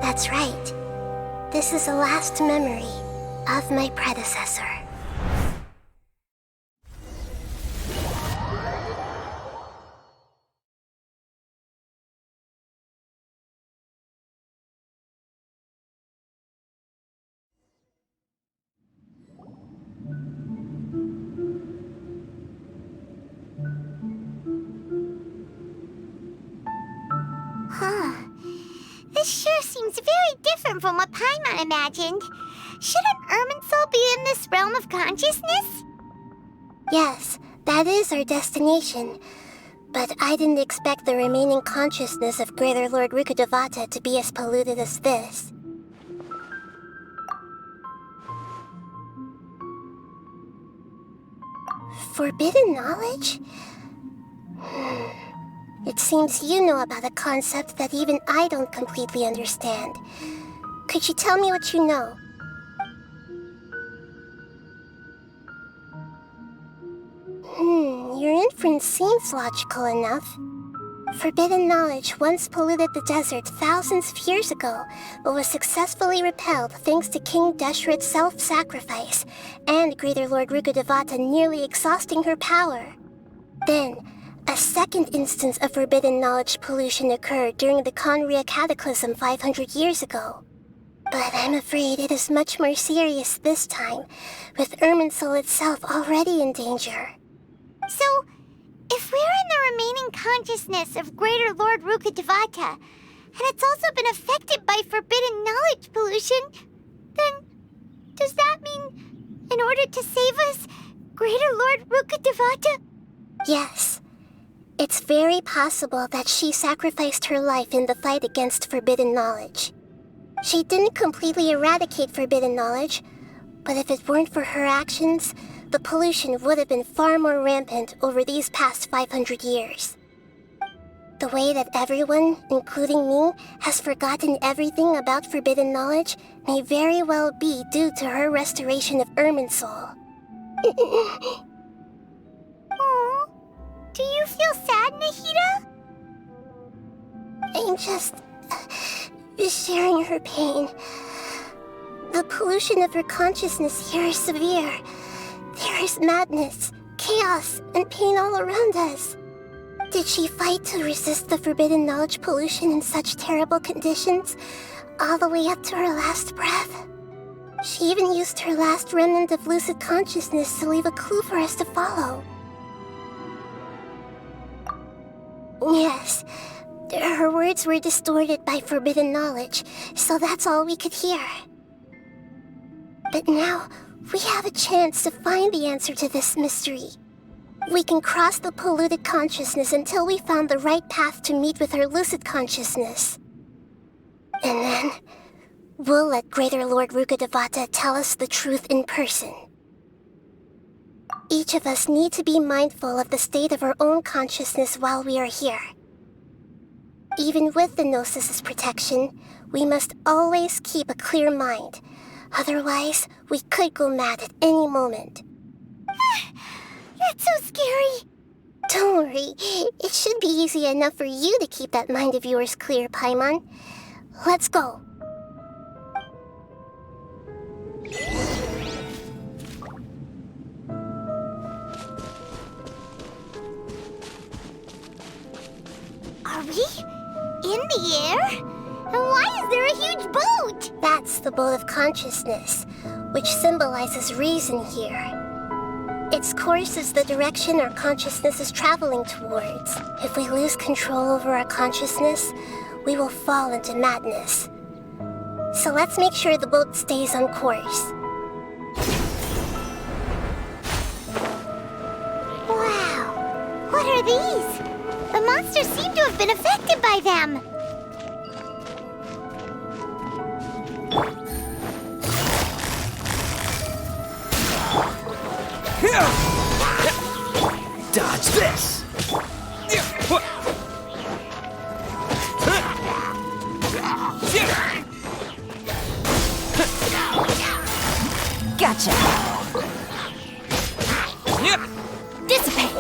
That's right. This is the last memory of my predecessor. This sure seems very different from what Paimon imagined. Shouldn't Irminsul be in this realm of consciousness? Yes, that is our destination. But I didn't expect the remaining consciousness of Greater Lord Rukkhadevata to be as polluted as this. Forbidden knowledge? It seems you know about a concept that even I don't completely understand. Could you tell me what you know? Your inference seems logical enough. Forbidden knowledge once polluted the desert thousands of years ago, but was successfully repelled thanks to King Deshret's self-sacrifice, and Greater Lord Rukkhadevata nearly exhausting her power. Then, a second instance of forbidden knowledge pollution occurred during the Conria Cataclysm 500 years ago. But I'm afraid it is much more serious this time, with Irminsul itself already in danger. So, if we're in the remaining consciousness of Greater Lord Rukkhadevata, and it's also been affected by forbidden knowledge pollution, then does that mean, in order to save us, Greater Lord Rukkhadevata? Yes. It's very possible that she sacrificed her life in the fight against forbidden knowledge. She didn't completely eradicate forbidden knowledge, but if it weren't for her actions, the pollution would have been far more rampant over these past 500 years. The way that everyone, including me, has forgotten everything about forbidden knowledge may very well be due to her restoration of Irminsul. Aww. Do you feel sad, Nahida? I'm just sharing her pain. The pollution of her consciousness here is severe. There is madness, chaos, and pain all around us. Did she fight to resist the forbidden knowledge pollution in such terrible conditions, all the way up to her last breath? She even used her last remnant of lucid consciousness to leave a clue for us to follow. Yes, her words were distorted by forbidden knowledge, so that's all we could hear. But now, we have a chance to find the answer to this mystery. We can cross the polluted consciousness until we found the right path to meet with our lucid consciousness. And then, we'll let Greater Lord Rukkhadevata tell us the truth in person. Each of us need to be mindful of the state of our own consciousness while we are here. Even with the Gnosis' protection, we must always keep a clear mind. Otherwise, we could go mad at any moment. That's so scary. Don't worry, it should be easy enough for you to keep that mind of yours clear, Paimon. Let's go. Are we in the air? And why is there a huge boat? That's the boat of consciousness, which symbolizes reason here. Its course is the direction our consciousness is traveling towards. If we lose control over our consciousness, we will fall into madness. So let's make sure the boat stays on course. Wow! What are these? The monsters seem to have been affected by them. Dodge this! Gotcha! Dissipate!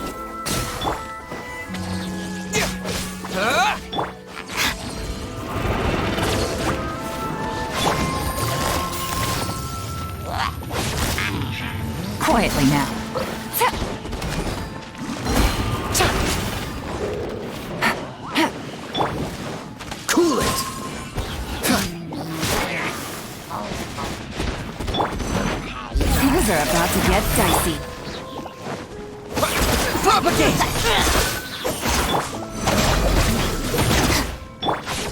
Quietly now. Cool it! Things are about to get dicey. Propagate!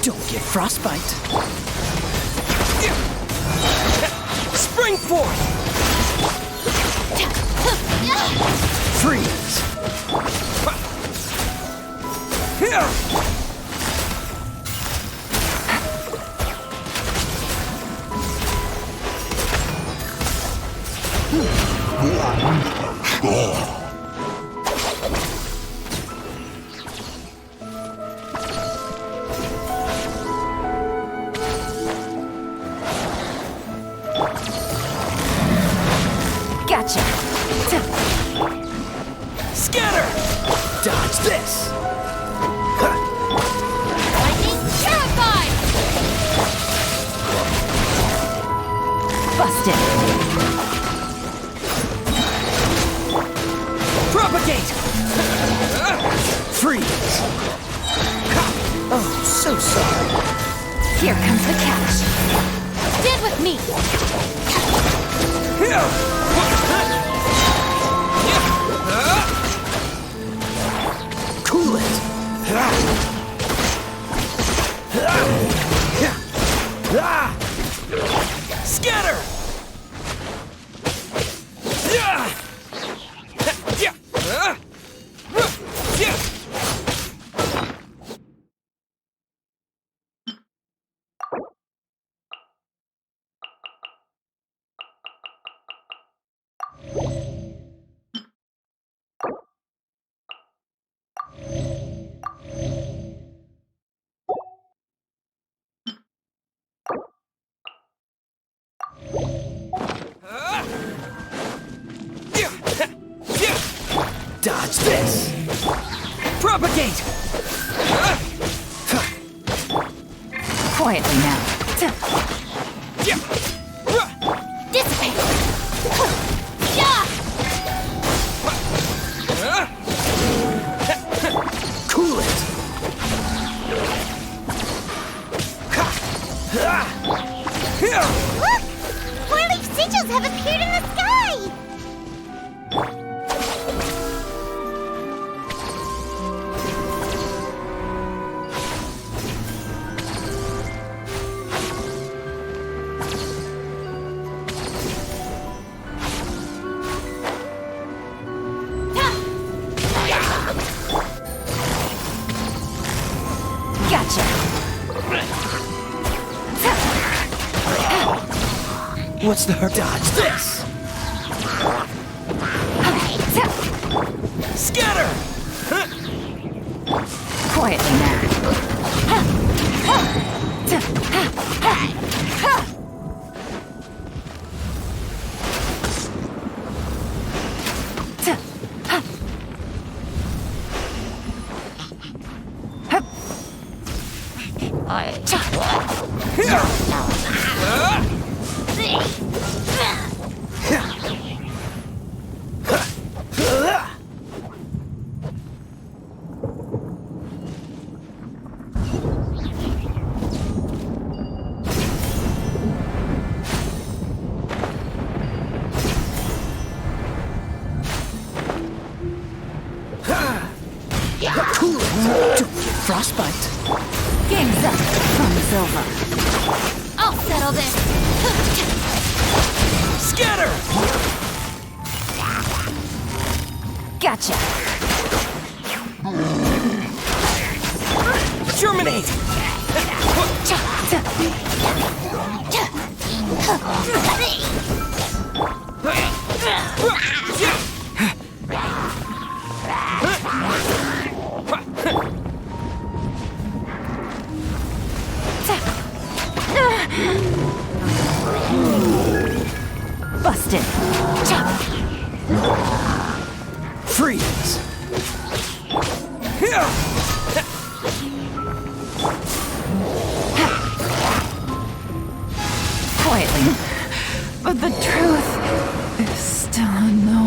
Don't get frostbite. Spring forth! Freeze! Here! Gotcha. Scatter! Dodge this! Lightning terrified! Busted. Propagate! Freeze! Oh, so sorry. Here comes the catch. Stand with me! Here! Cool it! Scatter! Dodge this! Propagate! Quietly now. Dissipate! Yeah! Cool it! Look! Four-leaf sigils have appeared in the sky! Gotcha. What's the hurt? Dodge this! Scatter! Quietly now. Cool it! Don't get frostbite! Game's up. Fun's over. I'll settle this! Scatter! Gotcha. Terminate! Busted. Freeze! Quietly. But the truth is still unknown.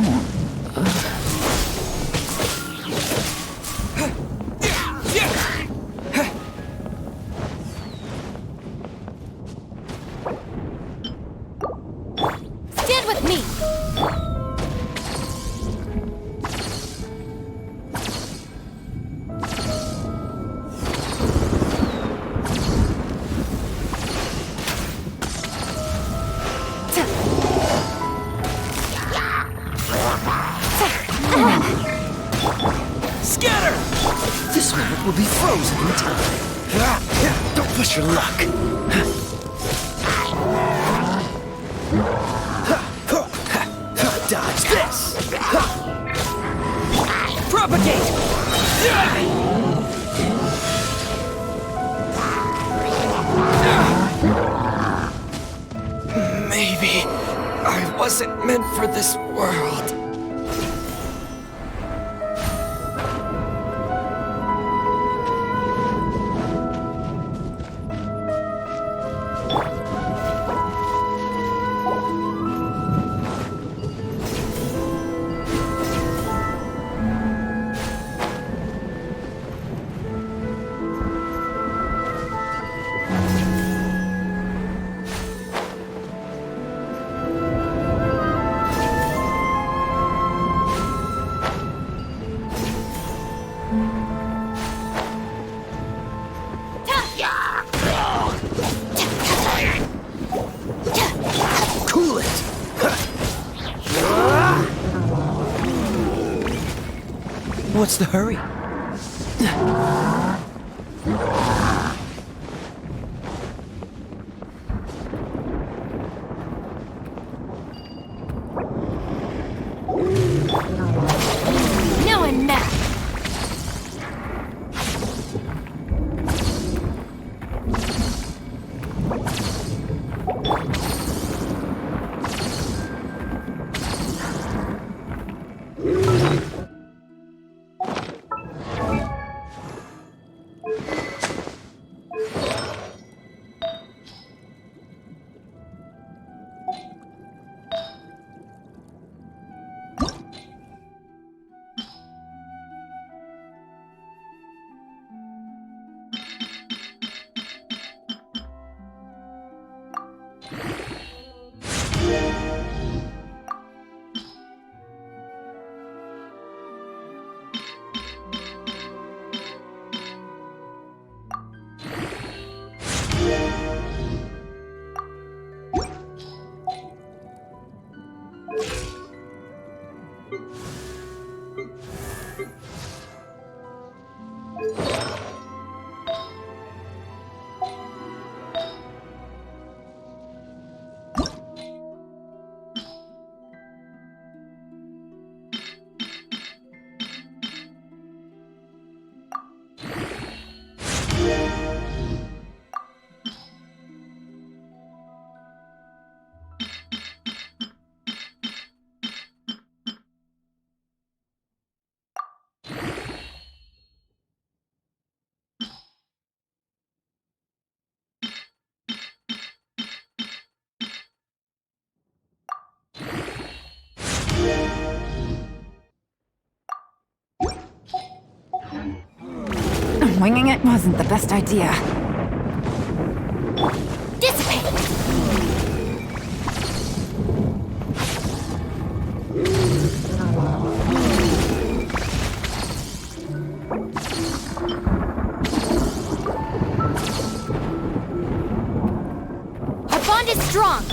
Test your luck. Dodge this! Propagate! Maybe I wasn't meant for this world. Cool it! What's the hurry? No and now. Winging it wasn't the best idea. Dissipate! Our bond is strong!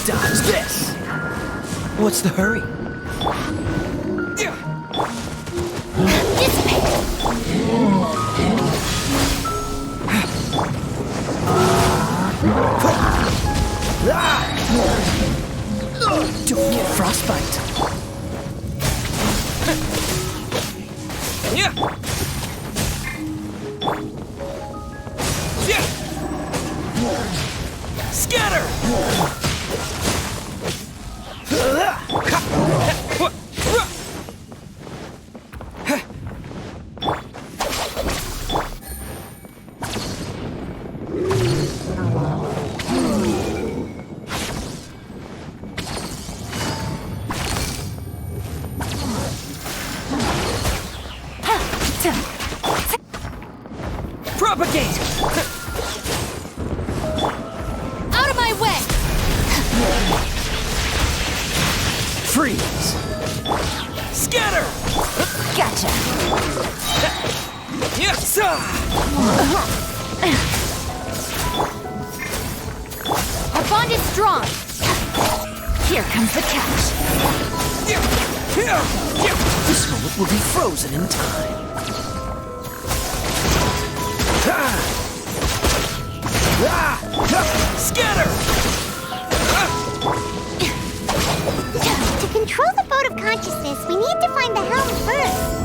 Dodge this! What's the hurry? Don't get frostbite. Scatter! Propagate! strong. Here comes the catch. This moment will be frozen in time. Scatter! To control the boat of consciousness, we need to find the helm first.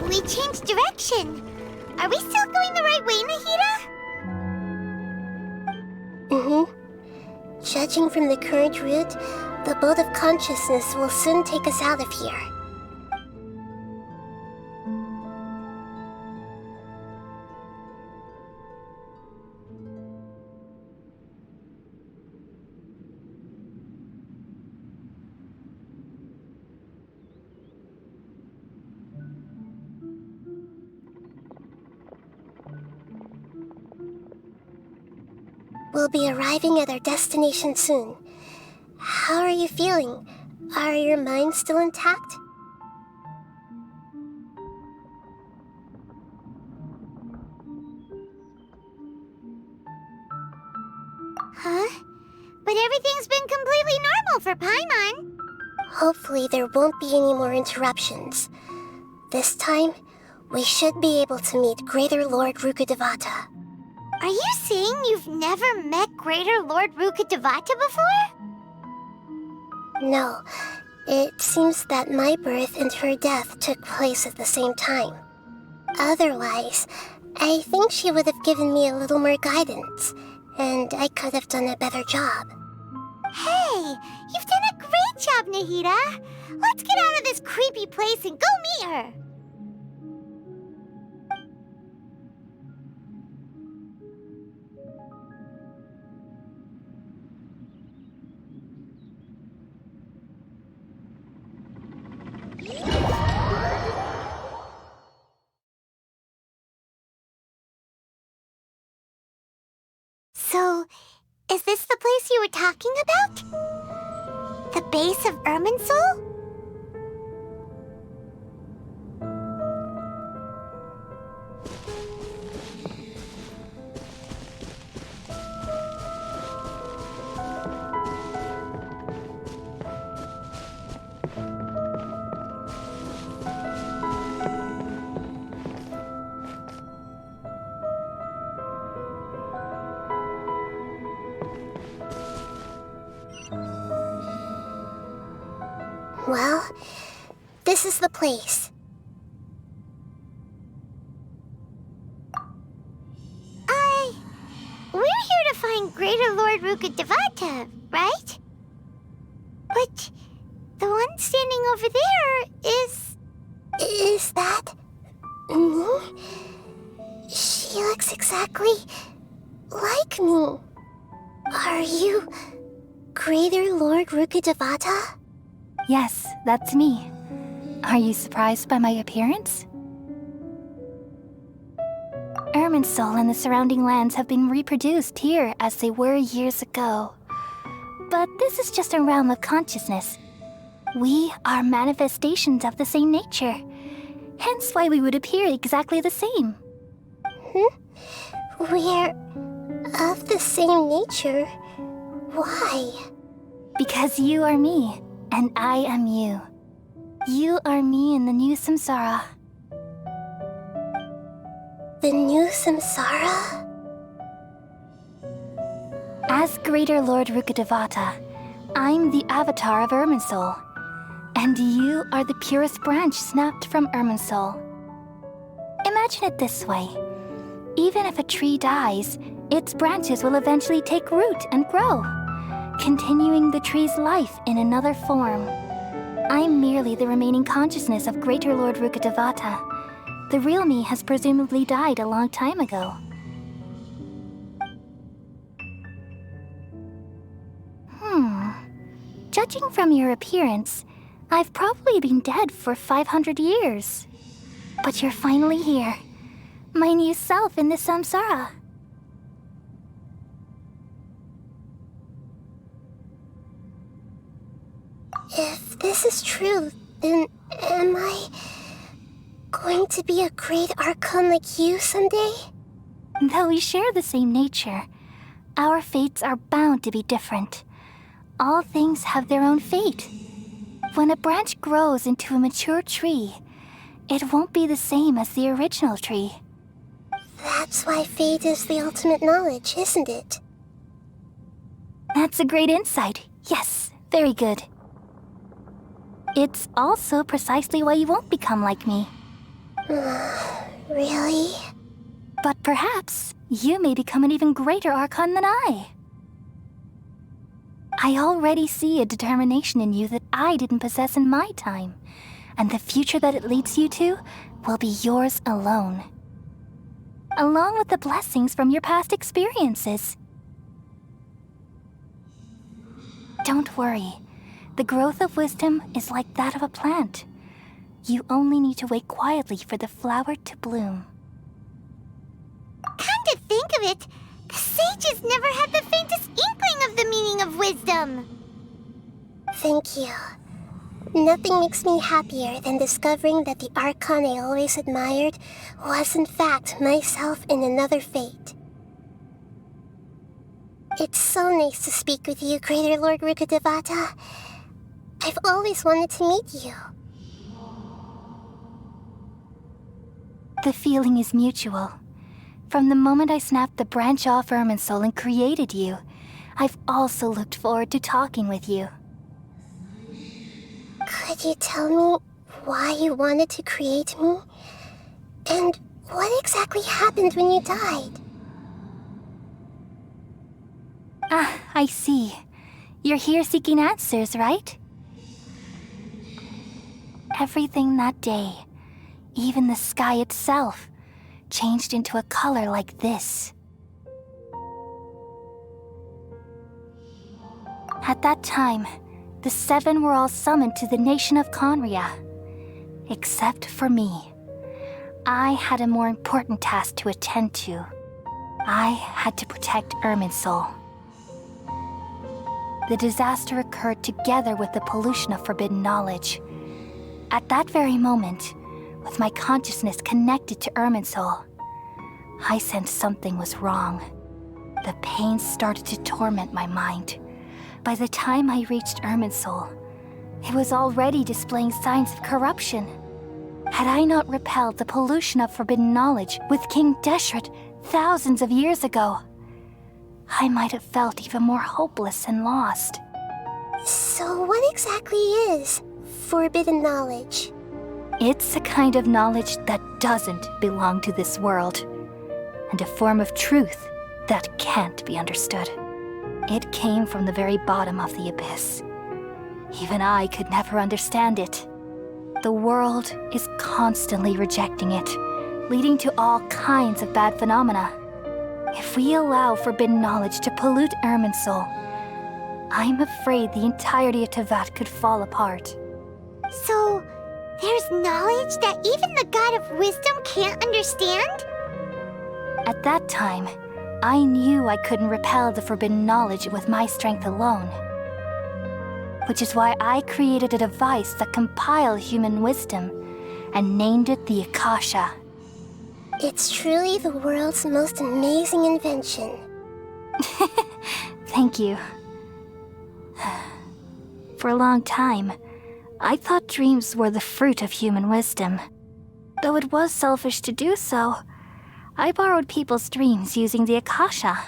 We changed direction. Are we still going the right way, Nahida? Judging from the current route, the boat of consciousness will soon take us out of here. We'll be arriving at our destination soon. How are you feeling? Are your minds still intact? Huh? But everything's been completely normal for Paimon. Hopefully there won't be any more interruptions. This time, we should be able to meet Greater Lord Rukkhadevata. Are you saying you've never met Greater Lord Rukkhadevata before? No, it seems that my birth and her death took place at the same time. Otherwise, I think she would have given me a little more guidance, and I could have done a better job. Hey, you've done a great job, Nahida. Let's get out of this creepy place and go meet her. So, is this the place you were talking about? The base of Irminsul? Well, this is the place. We're here to find Greater Lord Rukkhadevata, right? But the one standing over there is... Is that me? She looks exactly like me. Are you Greater Lord Rukkhadevata? Yes, that's me. Are you surprised by my appearance? Irminsul and the surrounding lands have been reproduced here as they were years ago. But this is just a realm of consciousness. We are manifestations of the same nature. Hence why we would appear exactly the same. We're of the same nature. Why? Because you are me, and I am you. You are me in the new samsara. The new samsara? As Greater Lord Rukkhadevata, I'm the avatar of Irminsul. And you are the purest branch snapped from Irminsul. Imagine it this way. Even if a tree dies, its branches will eventually take root and grow, continuing the tree's life in another form. I'm merely the remaining consciousness of Greater Lord Rukkhadevata. The real me has presumably died a long time ago. Judging from your appearance, I've probably been dead for 500 years. But you're finally here. My new self in the samsara. If this is true, then am I going to be a great Archon like you someday? Though we share the same nature, our fates are bound to be different. All things have their own fate. When a branch grows into a mature tree, it won't be the same as the original tree. That's why fate is the ultimate knowledge, isn't it? That's a great insight. Yes, very good. It's also precisely why you won't become like me. Really? But perhaps you may become an even greater Archon than I. I already see a determination in you that I didn't possess in my time, and the future that it leads you to will be yours alone. Along with the blessings from your past experiences. Don't worry. The growth of wisdom is like that of a plant. You only need to wait quietly for the flower to bloom. Come to think of it, the sages never had the faintest inkling of the meaning of wisdom. Thank you. Nothing makes me happier than discovering that the Archon I always admired was in fact myself in another fate. It's so nice to speak with you, Greater Lord Rukkhadevata. I've always wanted to meet you. The feeling is mutual. From the moment I snapped the branch off Irminsul and created you, I've also looked forward to talking with you. Could you tell me why you wanted to create me? And what exactly happened when you died? Ah, I see. You're here seeking answers, right? Everything that day, even the sky itself, changed into a color like this. At that time, the seven were all summoned to the nation of Conria. Except for me. I had a more important task to attend to. I had to protect Irminsul. The disaster occurred together with the pollution of forbidden knowledge. At that very moment, with my consciousness connected to Irminsul, I sensed something was wrong. The pain started to torment my mind. By the time I reached Irminsul, it was already displaying signs of corruption. Had I not repelled the pollution of forbidden knowledge with King Deshret thousands of years ago, I might have felt even more hopeless and lost. So what exactly is forbidden knowledge? It's a kind of knowledge that doesn't belong to this world, and a form of truth that can't be understood. It came from the very bottom of the abyss. Even I could never understand it. The world is constantly rejecting it, leading to all kinds of bad phenomena. If we allow forbidden knowledge to pollute Irminsul, I'm afraid the entirety of Tevat could fall apart. So, there's knowledge that even the God of wisdom can't understand? At that time, I knew I couldn't repel the forbidden knowledge with my strength alone. Which is why I created a device that compiled human wisdom and named it the Akasha. It's truly the world's most amazing invention. Thank you. For a long time, I thought dreams were the fruit of human wisdom. Though it was selfish to do so, I borrowed people's dreams using the Akasha.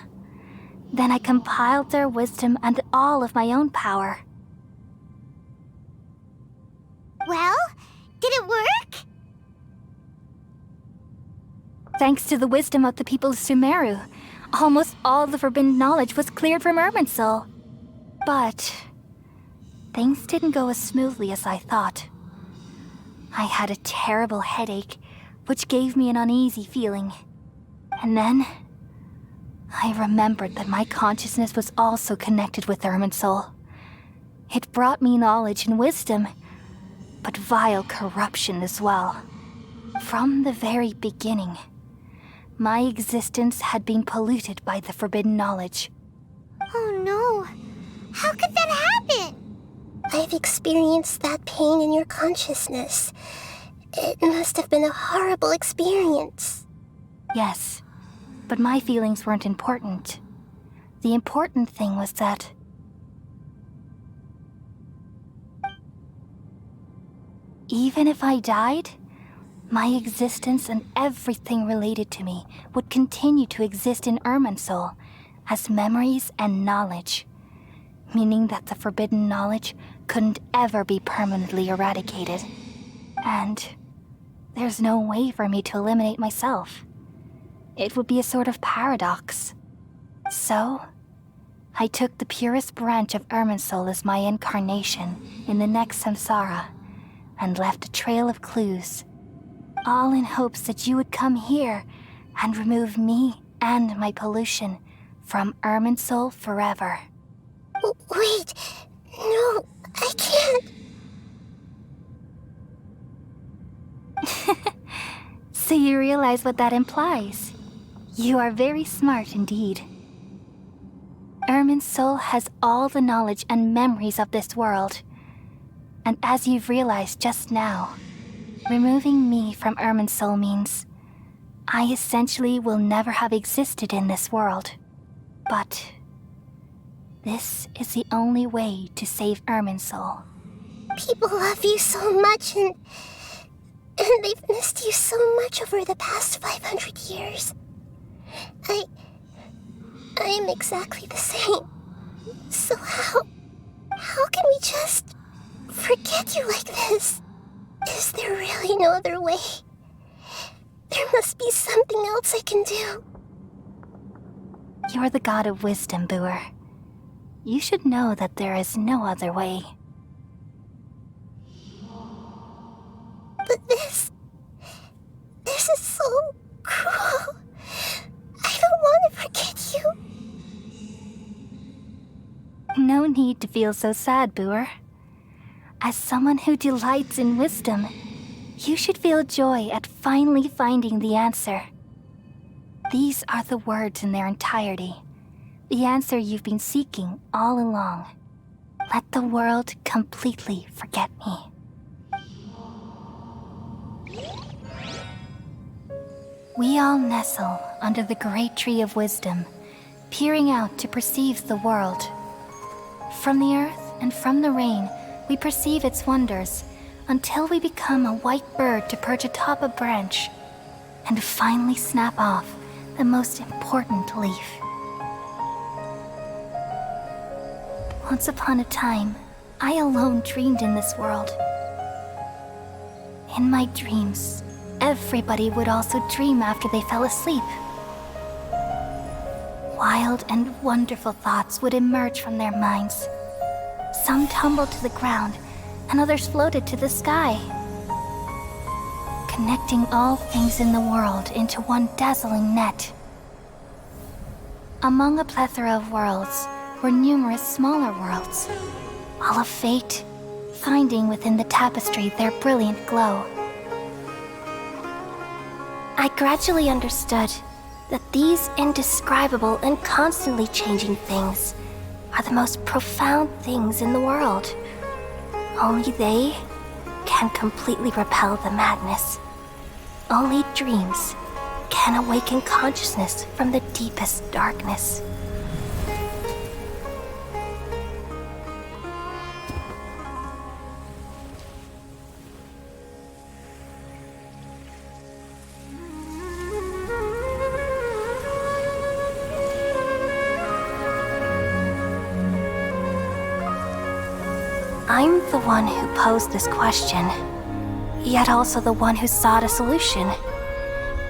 Then I compiled their wisdom and all of my own power. Well, did it work? Thanks to the wisdom of the people of Sumeru, almost all the forbidden knowledge was cleared from Irminsul. But things didn't go as smoothly as I thought. I had a terrible headache, which gave me an uneasy feeling. And then, I remembered that my consciousness was also connected with Irminsul. It brought me knowledge and wisdom, but vile corruption as well. From the very beginning, my existence had been polluted by the forbidden knowledge. Oh no. How could that happen? I've experienced that pain in your consciousness. It must have been a horrible experience. Yes, but my feelings weren't important. The important thing was that even if I died, my existence and everything related to me would continue to exist in Irminsul as memories and knowledge, meaning that the forbidden knowledge couldn't ever be permanently eradicated. And there's no way for me to eliminate myself. It would be a sort of paradox. So, I took the purest branch of Irminsul as my incarnation in the next samsara, and left a trail of clues, all in hopes that you would come here and remove me and my pollution from Irminsul forever. Wait, no, I can't. So you realize what that implies. You are very smart indeed. Irminsul has all the knowledge and memories of this world. And as you've realized just now, removing me from Irminsul means I essentially will never have existed in this world. But this is the only way to save Irminsul. People love you so much, and they've missed you so much over the past 500 years. I am exactly the same. So how can we just forget you like this? Is there really no other way? There must be something else I can do. You're the god of wisdom, Boer. You should know that there is no other way. But this is so cruel. I don't want to forget you. No need to feel so sad, Boer. As someone who delights in wisdom, you should feel joy at finally finding the answer. These are the words in their entirety, the answer you've been seeking all along. Let the world completely forget me. We all nestle under the great tree of wisdom, peering out to perceive the world. From the earth and from the rain, we perceive its wonders until we become a white bird to perch atop a branch and finally snap off the most important leaf. Once upon a time, I alone dreamed in this world. In my dreams, everybody would also dream after they fell asleep. Wild and wonderful thoughts would emerge from their minds. Some tumbled to the ground, and others floated to the sky, connecting all things in the world into one dazzling net. Among a plethora of worlds were numerous smaller worlds, all of fate, finding within the tapestry their brilliant glow. I gradually understood that these indescribable and constantly changing things are the most profound things in the world. Only they can completely repel the madness. Only dreams can awaken consciousness from the deepest darkness. I'm the one who posed this question, yet also the one who sought a solution.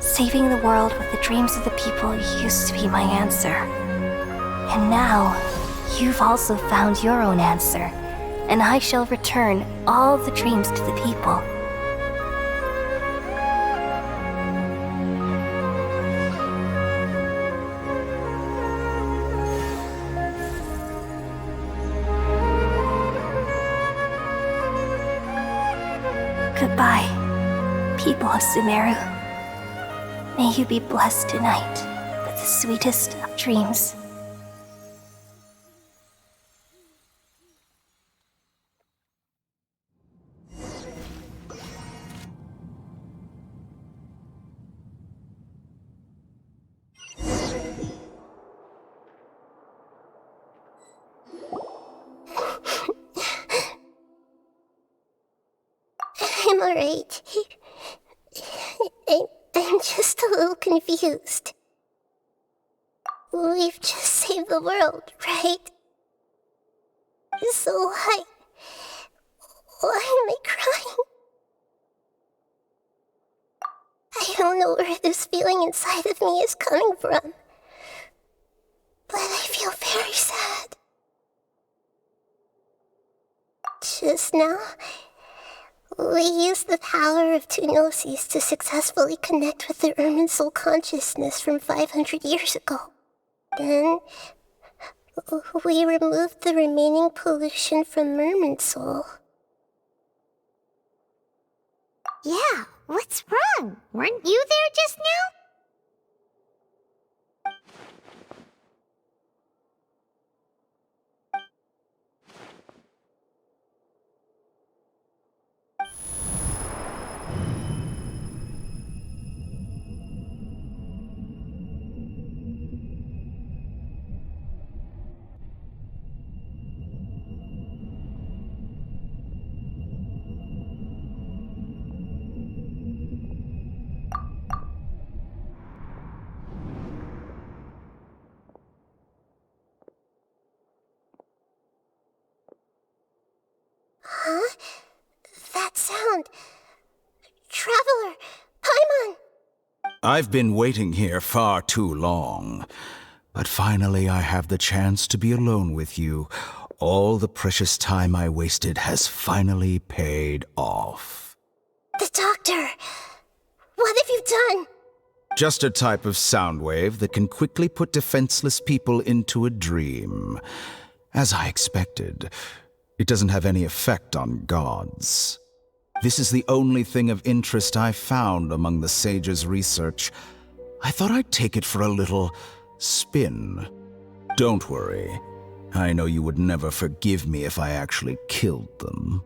Saving the world with the dreams of the people used to be my answer. And now, you've also found your own answer, and I shall return all the dreams to the people. Goodbye, people of Sumeru. May you be blessed tonight with the sweetest of dreams. I'm alright. I'm just a little confused. We've just saved the world, right? So why am I crying? I don't know where this feeling inside of me is coming from, but I feel very sad. Just now, we used the power of two gnosis to successfully connect with the Irminsul consciousness from 500 years ago. Then, we removed the remaining pollution from Irminsul. Yeah, what's wrong? Weren't you there just now? Huh? That sound. Traveler! Paimon! I've been waiting here far too long. But finally I have the chance to be alone with you. All the precious time I wasted has finally paid off. The doctor! What have you done? Just a type of sound wave that can quickly put defenseless people into a dream. As I expected, it doesn't have any effect on gods. This is the only thing of interest I found among the sage's research. I thought I'd take it for a little spin. Don't worry. I know you would never forgive me if I actually killed them.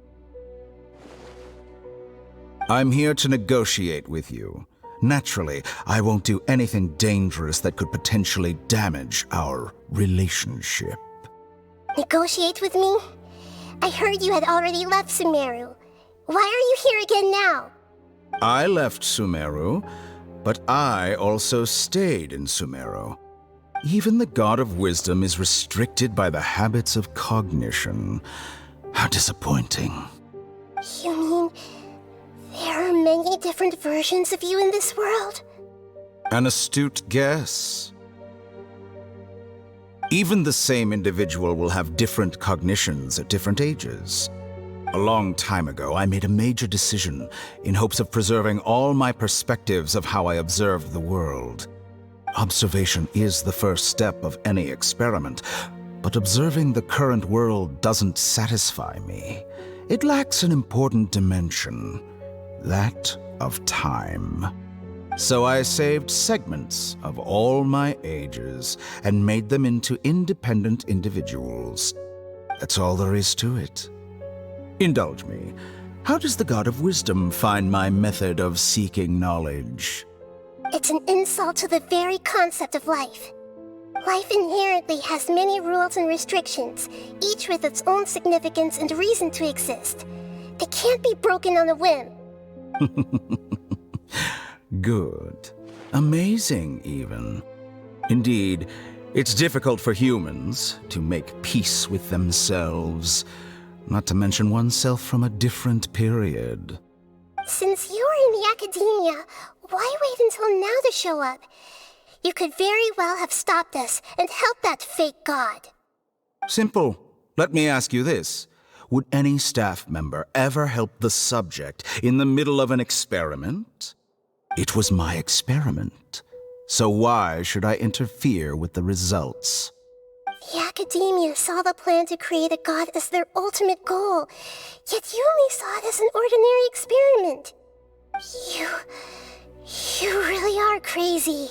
I'm here to negotiate with you. Naturally, I won't do anything dangerous that could potentially damage our relationship. Negotiate with me? I heard you had already left Sumeru. Why are you here again now? I left Sumeru, but I also stayed in Sumeru. Even the God of Wisdom is restricted by the habits of cognition. How disappointing. You mean there are many different versions of you in this world? An astute guess. Even the same individual will have different cognitions at different ages. A long time ago, I made a major decision in hopes of preserving all my perspectives of how I observed the world. Observation is the first step of any experiment, but observing the current world doesn't satisfy me. It lacks an important dimension, that of time. So I saved segments of all my ages and made them into independent individuals. That's all there is to it. Indulge me. How does the God of Wisdom find my method of seeking knowledge? It's an insult to the very concept of life. Life inherently has many rules and restrictions, each with its own significance and reason to exist. They can't be broken on a whim. Good. Amazing, even. Indeed, it's difficult for humans to make peace with themselves, not to mention oneself from a different period. Since you're in the academia, why wait until now to show up? You could very well have stopped us and helped that fake god. Simple. Let me ask you this. Would any staff member ever help the subject in the middle of an experiment? It was my experiment. So why should I interfere with the results? The Academia saw the plan to create a god as their ultimate goal, yet you only saw it as an ordinary experiment. You really are crazy.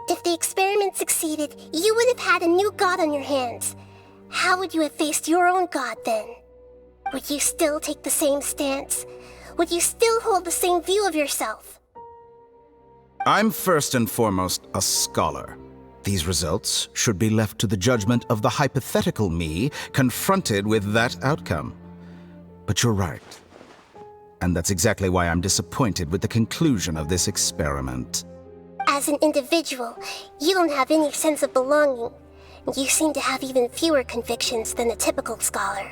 If the experiment succeeded, you would have had a new god on your hands. How would you have faced your own god then? Would you still take the same stance? Would you still hold the same view of yourself? I'm first and foremost a scholar. These results should be left to the judgment of the hypothetical me confronted with that outcome. But you're right. And that's exactly why I'm disappointed with the conclusion of this experiment. As an individual, you don't have any sense of belonging. You seem to have even fewer convictions than a typical scholar.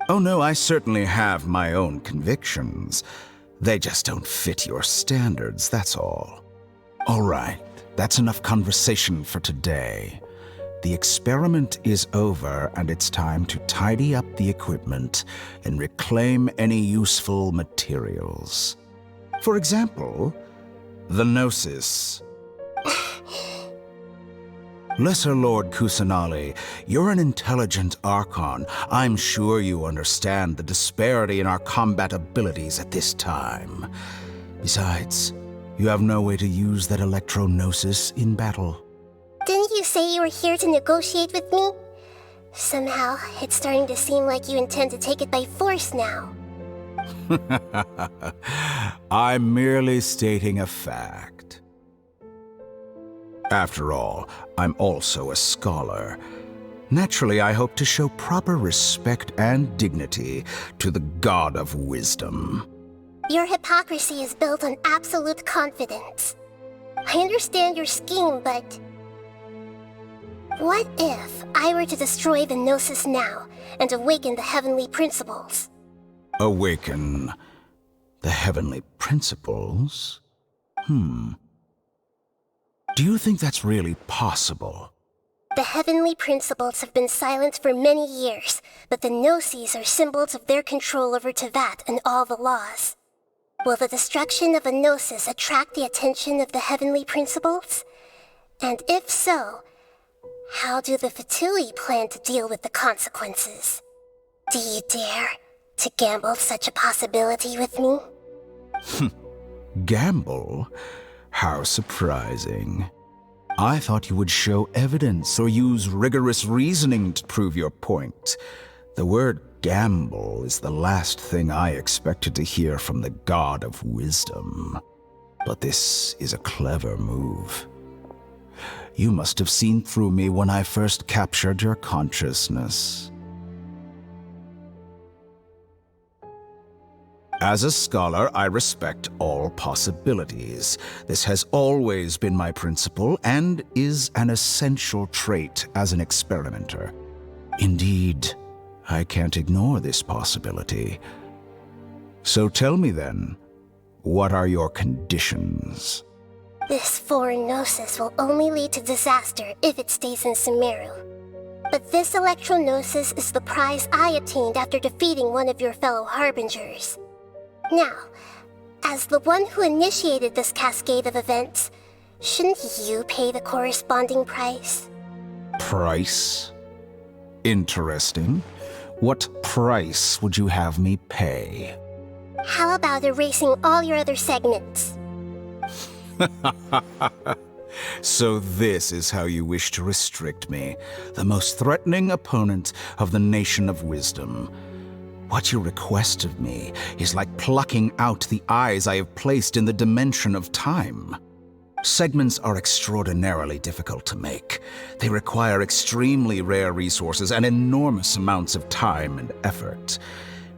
Oh no, I certainly have my own convictions. They just don't fit your standards, that's all. All right, that's enough conversation for today. The experiment is over, and it's time to tidy up the equipment and reclaim any useful materials. For example, the Gnosis. Lesser Lord Kusanali, you're an intelligent Archon. I'm sure you understand the disparity in our combat abilities at this time. Besides, you have no way to use that Electro-Gnosis in battle. Didn't you say you were here to negotiate with me? Somehow, it's starting to seem like you intend to take it by force now. I'm merely stating a fact. After all, I'm also a scholar. Naturally, I hope to show proper respect and dignity to the God of Wisdom. Your hypocrisy is built on absolute confidence. I understand your scheme, but... what if I were to destroy the Gnosis now and awaken the heavenly principles? Awaken the heavenly principles? Do you think that's really possible? The heavenly principles have been silent for many years, but the Gnosis are symbols of their control over Teyvat and all the laws. Will the destruction of a Gnosis attract the attention of the heavenly principles? And if so, how do the Fatui plan to deal with the consequences? Do you dare to gamble such a possibility with me? Gamble? How surprising. I thought you would show evidence or use rigorous reasoning to prove your point. The word gamble is the last thing I expected to hear from the God of Wisdom. But this is a clever move. You must have seen through me when I first captured your consciousness. As a scholar, I respect all possibilities. This has always been my principle and is an essential trait as an experimenter. Indeed, I can't ignore this possibility. So tell me then, what are your conditions? This foreign Gnosis will only lead to disaster if it stays in Sumeru. But this Electro-Gnosis is the prize I obtained after defeating one of your fellow Harbingers. Now, as the one who initiated this cascade of events, shouldn't you pay the corresponding price? Price? Interesting. What price would you have me pay? How about erasing all your other segments? So this is how you wish to restrict me, the most threatening opponent of the Nation of Wisdom. What you request of me is like plucking out the eyes I have placed in the dimension of time. Segments are extraordinarily difficult to make. They require extremely rare resources and enormous amounts of time and effort.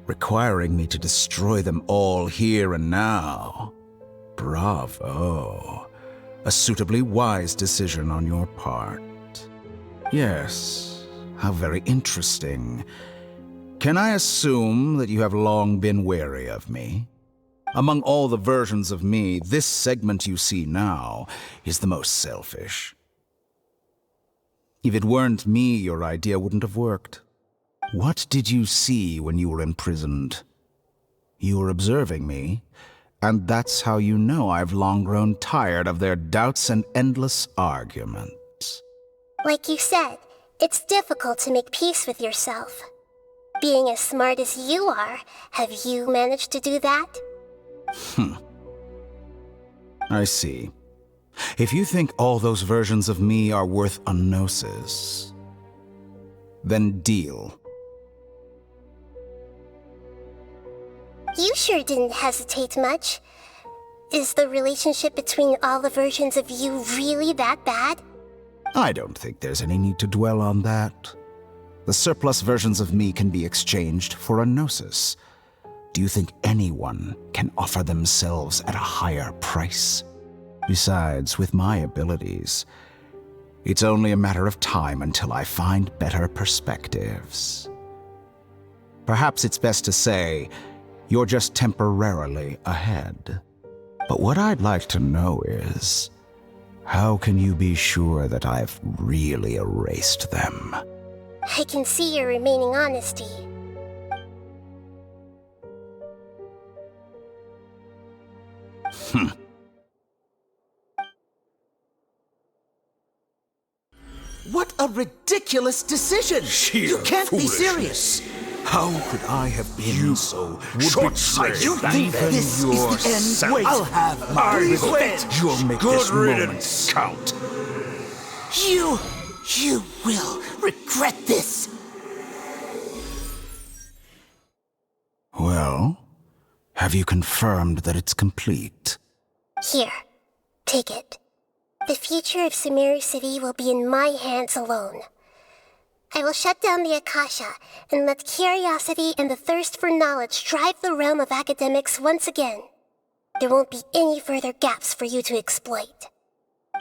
Requiring me to destroy them all here and now. Bravo. A suitably wise decision on your part. Yes, how very interesting. Can I assume that you have long been wary of me? Among all the versions of me, this segment you see now is the most selfish. If it weren't me, your idea wouldn't have worked. What did you see when you were imprisoned? You were observing me, and that's how you know I've long grown tired of their doubts and endless arguments. Like you said, it's difficult to make peace with yourself. Being as smart as you are, have you managed to do that? I see. If you think all those versions of me are worth a gnosis, then deal. You sure didn't hesitate much. Is the relationship between all the versions of you really that bad? I don't think there's any need to dwell on that. The surplus versions of me can be exchanged for a gnosis. Do you think anyone can offer themselves at a higher price? Besides, with my abilities, it's only a matter of time until I find better perspectives. Perhaps it's best to say, you're just temporarily ahead. But what I'd like to know is, how can you be sure that I've really erased them? I can see your remaining honesty. What a ridiculous decision! Sheer You can't be foolishness. serious! How could I have been so short-sighted. You think this is the end? Wait, I'll have my revenge! You'll make Good this riddance. moment count. You will regret this! Well, have you confirmed that it's complete? Here, take it. The future of Sumeru City will be in my hands alone. I will shut down the Akasha and let curiosity and the thirst for knowledge drive the realm of academics once again. There won't be any further gaps for you to exploit.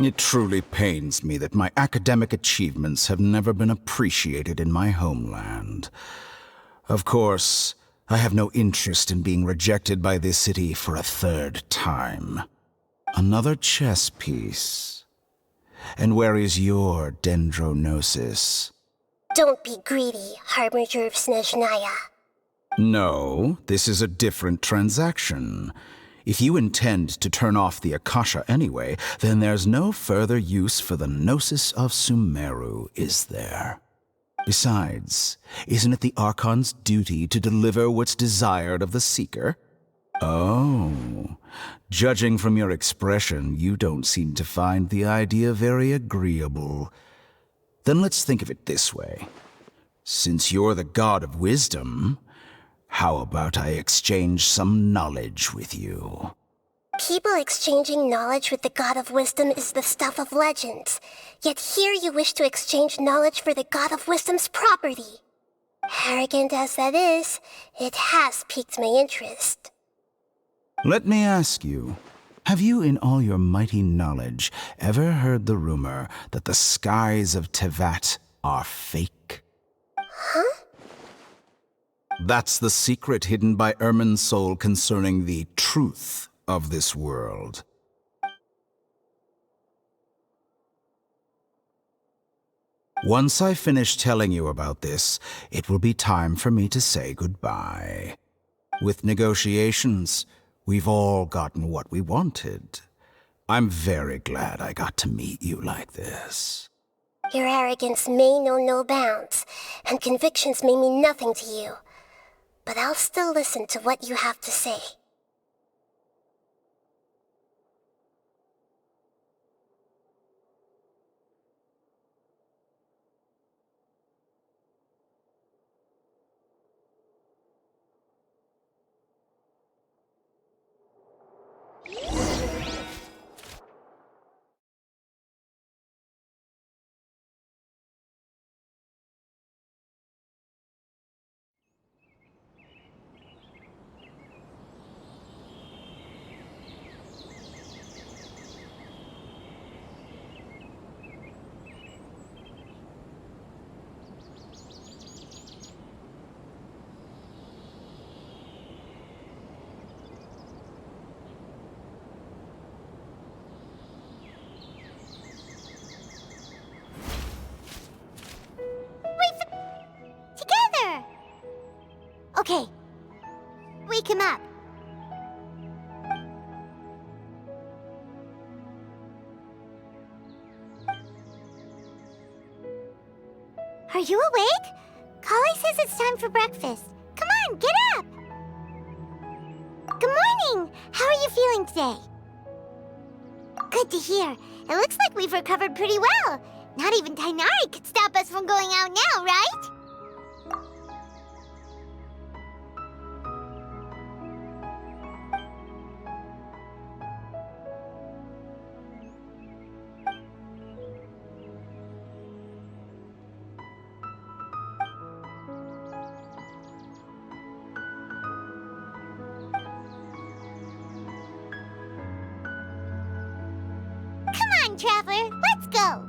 It truly pains me that my academic achievements have never been appreciated in my homeland. Of course, I have no interest in being rejected by this city for a third time. Another chess piece. And where is your dendronosis? Don't be greedy, Harbinger of Snezhnaya. No, this is a different transaction. If you intend to turn off the Akasha anyway, then there's no further use for the Gnosis of Sumeru, is there? Besides, isn't it the Archon's duty to deliver what's desired of the Seeker? Oh, judging from your expression, you don't seem to find the idea very agreeable. Then let's think of it this way. Since you're the god of wisdom, how about I exchange some knowledge with you? People exchanging knowledge with the God of Wisdom is the stuff of legends. Yet here you wish to exchange knowledge for the God of Wisdom's property. Arrogant as that is, it has piqued my interest. Let me ask you, have you in all your mighty knowledge ever heard the rumor that the skies of Tevat are fake? Huh? That's the secret hidden by Irminsul concerning the truth of this world. Once I finish telling you about this, it will be time for me to say goodbye. With negotiations, we've all gotten what we wanted. I'm very glad I got to meet you like this. Your arrogance may know no bounds, and convictions may mean nothing to you. But I'll still listen to what you have to say. Together! Okay. Wake him up. you awake? Kali says it's time for breakfast. Come on, get up! Good morning! How are you feeling today? Good to hear. It looks like we've recovered pretty well. Not even Tainari could stop us from going out now, right? Come on, Traveler, let's go!